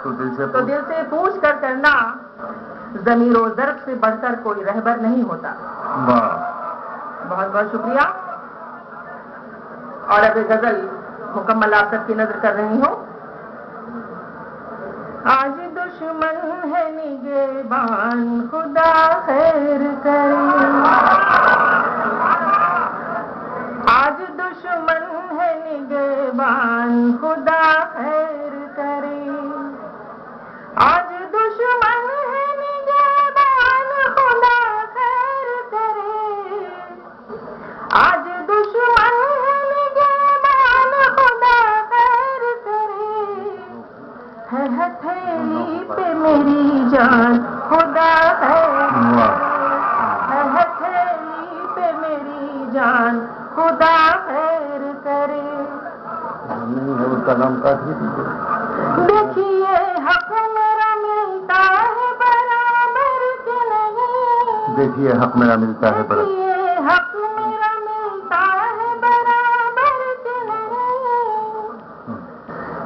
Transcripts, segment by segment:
तो दिल से पूछ कर करना ज़मीर व ज़र्फ़ से बढ़कर कोई रहबर नहीं होता। बहुत बहुत शुक्रिया। और अब गजल मुकम्मल आप सबकी नजर कर रही हूँ। आज दुश्मन है निगहबान खुदा खैर करे, आज दुश्मन है निगहबान खुदा खैर करे, आज दुश्मन है निगहबान खुदा खैर करे, आज दुश्मन है निगहबान खुदा खैर करे, है हथेली पे मेरी जान खुदा खैर करे, है हथेली पे मेरी जान खुदा खैर करे। उसका नाम काट देखिए हक मेरा मिलता है बराबर के नहीं, देखिए हक मेरा मिलता है बराबर, देखिए हक मेरा मिलता है बराबर के नहीं,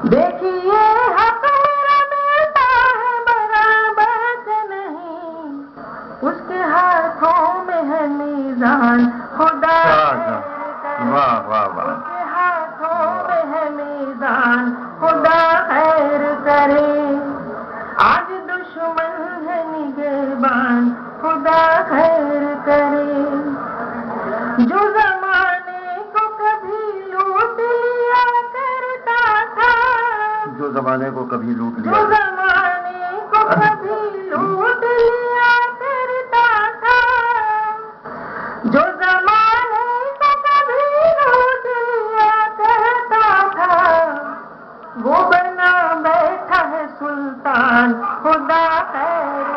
देखिए हक मेरा मिलता है बराबर के नहीं, उसके हाथों में है मीज़ान खुदा खैर करे, वाह वाह वाह, उसके हाथों में है मीज़ान खुदा खैर करे, आज दुश्मन है निगहबान खुदा खैर करे, जो ज़माने को कभी लूट लिया करता था, जो जमाने को कभी लूट जो लिया, ज़माने को कभी लूट लिया करता था, जो ज़माने को कभी लूट लिया करता था, वो बना बैठा है सुल्तान खुदा खैर